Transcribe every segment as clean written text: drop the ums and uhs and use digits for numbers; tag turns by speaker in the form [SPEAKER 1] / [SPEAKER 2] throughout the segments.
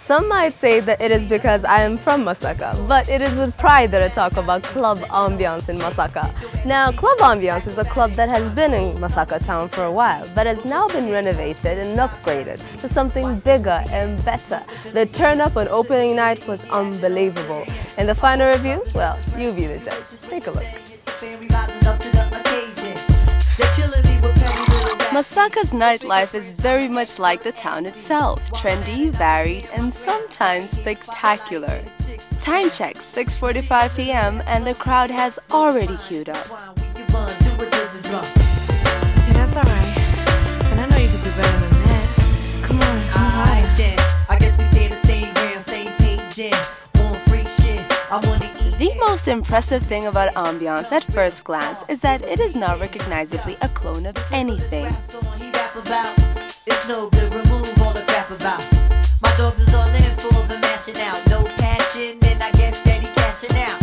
[SPEAKER 1] Some might say that it is because I am from Masaka, but it is with pride that I talk about Club Ambiance in Masaka. Now, Club Ambiance is a club that has been in Masaka town for a while, but has now been renovated and upgraded to something bigger and better. The turn-up on opening night was unbelievable. And the final review? Well, you be the judge. Take a look. Masaka's nightlife is very much like the town itself, trendy, varied, and sometimes spectacular. Time check, 6:45 p.m. and the crowd has already queued up.
[SPEAKER 2] Yeah, that's alright. And I know you can do better than that. Come on, come on. Then. I guess we stay the same ground, same page, then. On free shit, I wanna eat.
[SPEAKER 1] The most impressive thing about Ambiance at first glance is that it is not recognizably a clone of anything.
[SPEAKER 2] It's no good, remove all the crap about. My dogs is all in for the mashing out. No passion, and I guess steady cashing out.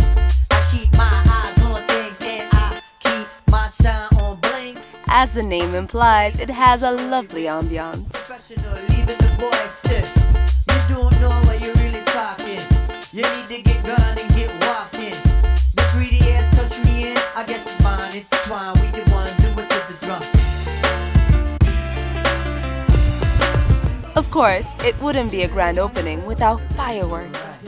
[SPEAKER 2] I keep my eyes on things and I keep my shine on bling.
[SPEAKER 1] As the name implies, it has a lovely ambiance.
[SPEAKER 2] Professional, leaving the boys stiff. You don't know what you're really talking. You need to get gone and get walking. The greedy ass country in, I guess it's mine, it's twine. We the ones do it to the drum.
[SPEAKER 1] Of course, it wouldn't be a grand opening without fireworks.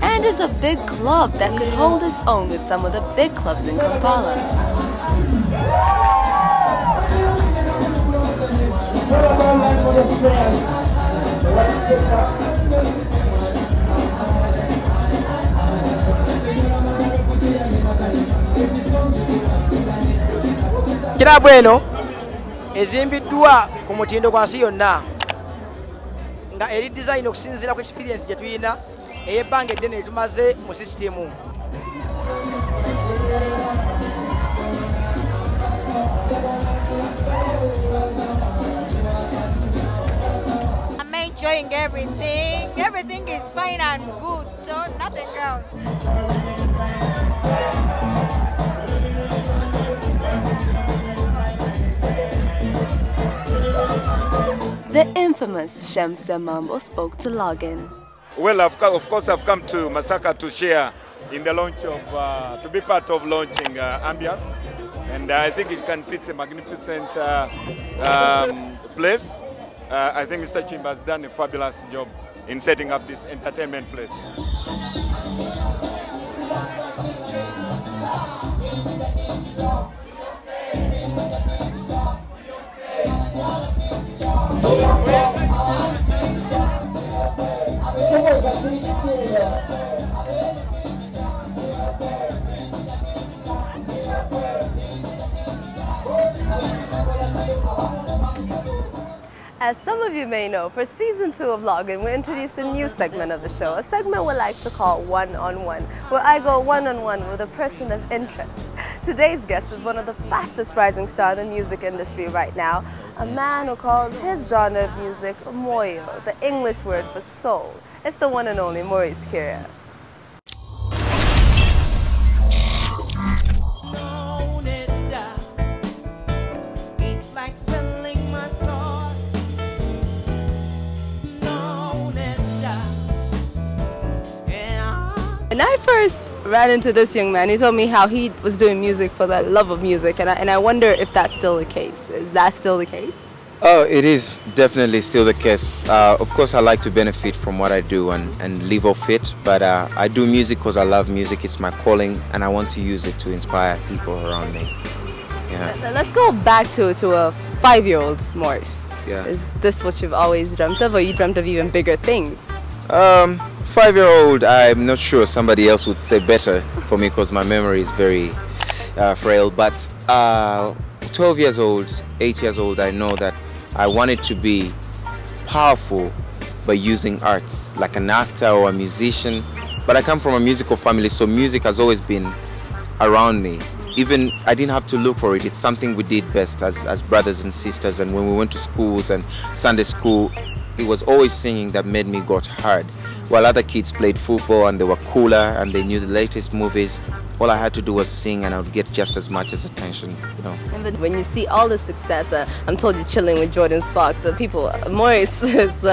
[SPEAKER 1] And is a big club that could hold its own with some of the big clubs in Kampala.
[SPEAKER 3] Kirabu eno ezimbiddwa ku mutindo gwa nsi yonna nga eri design okusinziira ku experience gye tuyina ey'ebbanga eddene tumaze mu sisitemu.
[SPEAKER 4] I'm enjoying everything. Everything is fine and good, so nothing else.
[SPEAKER 1] The infamous Shemsa Mambo spoke to Login.
[SPEAKER 5] Well, of course, I've come to Masaka to share in the launch of, to be part of launching Ambiance. And I think it can sit a magnificent place. I think Mr. Chimba has done a fabulous job in setting up this entertainment place.
[SPEAKER 1] As some of you may know, for season 2 of Login, we introduced a new segment of the show, a segment we like to call One-on-One, where I go one-on-one with a person of interest. Today's guest is one of the fastest rising stars in the music industry right now, a man who calls his genre of music moyo, the English word for soul. It's the one and only Maurice Kyria. When I first ran into this young man, he told me how he was doing music for the love of music, and I wonder if that's still the case. Is that still the case?
[SPEAKER 6] Oh, it is definitely still the case. Of course, I like to benefit from what I do and live off it, but I do music because I love music. It's my calling, and I want to use it to inspire people around me. Yeah.
[SPEAKER 1] Let's go back to a 5-year-old Maurice.
[SPEAKER 6] Yeah.
[SPEAKER 1] Is this what you've always dreamt of, or you dreamt of even bigger things?
[SPEAKER 6] 5-year-old, I'm not sure. Somebody else would say better for me because my memory is very frail. But 12 years old, 8 years old, I know that I wanted to be powerful by using arts, like an actor or a musician. But I come from a musical family, so music has always been around me. Even I didn't have to look for it. It's something we did best as brothers and sisters. And when we went to schools and Sunday school, it was always singing that made me got hard. While other kids played football and they were cooler and they knew the latest movies, all I had to do was sing and I would get just as much as attention, you know.
[SPEAKER 1] But when you see all the success, I'm told you're chilling with Jordan Sparks. Maurice is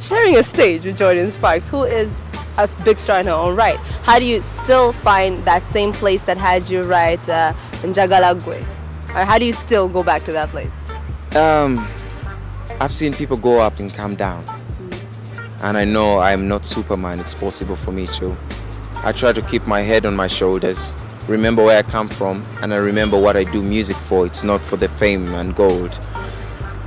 [SPEAKER 1] sharing a stage with Jordan Sparks, who is a big star in her own right. How do you still find that same place that had you right in Jagalagwe? Or how do you still go back to that place?
[SPEAKER 6] I've seen people go up and come down. And I know I'm not Superman. It's possible for me too. I try to keep my head on my shoulders, remember where I come from, and I remember what I do music for. It's not for the fame and gold.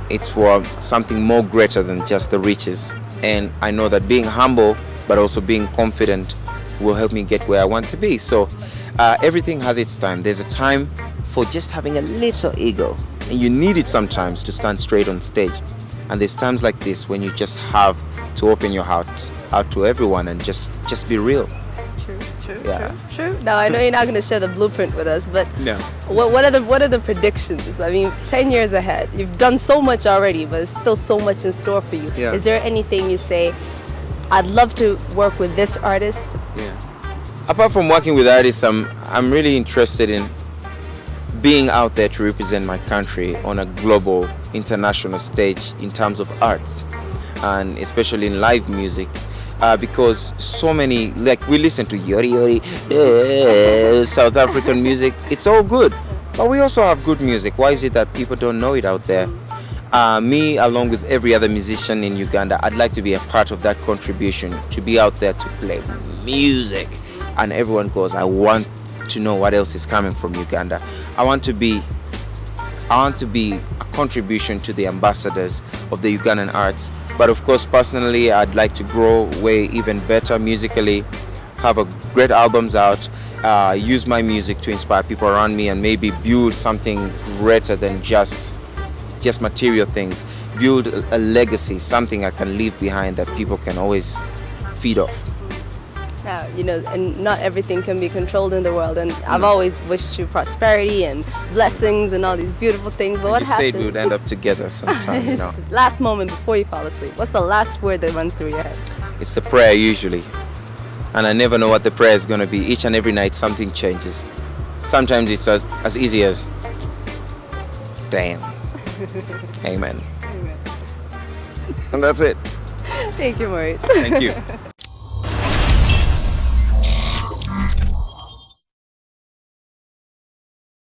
[SPEAKER 6] It's for something more greater than just the riches. And I know that being humble, but also being confident will help me get where I want to be. So everything has its time. There's a time for just having a little ego. And you need it sometimes to stand straight on stage. And there's times like this when you just have to open your heart out to everyone and just be real.
[SPEAKER 1] True. Now I know you're not going to share the blueprint with us, but
[SPEAKER 6] no.
[SPEAKER 1] What are the predictions? I mean, 10 years ahead. You've done so much already, but there's still so much in store for you.
[SPEAKER 6] Yeah.
[SPEAKER 1] Is there anything you say, I'd love to work with this artist?
[SPEAKER 6] Yeah. Apart from working with artists, I'm really interested in being out there to represent my country on a global, international stage in terms of arts, and especially in live music. Because so many, like we listen to Yori Yori, South African music, it's all good. But we also have good music. Why is it that people don't know it out there? Me, along with every other musician in Uganda, I'd like to be a part of that contribution, to be out there to play music. And everyone goes, I want to know what else is coming from Uganda. I want to be a contribution to the ambassadors of the Ugandan arts. But of course, personally, I'd like to grow way even better musically, have great albums out, use my music to inspire people around me, and maybe build something greater than just material things. Build a legacy, something I can leave behind that people can always feed off.
[SPEAKER 1] Now, you know, and not everything can be controlled in the world, and I've always wished you prosperity and blessings and all these beautiful things, but what happened?
[SPEAKER 6] You said we'd end up together sometime, you know.
[SPEAKER 1] Last moment before you fall asleep, what's the last word that runs through your head?
[SPEAKER 6] It's a prayer usually, and I never know what the prayer is going to be. Each and every night something changes. Sometimes it's as easy as, damn. Amen. And that's it.
[SPEAKER 1] Thank you, Maurice.
[SPEAKER 6] Thank you.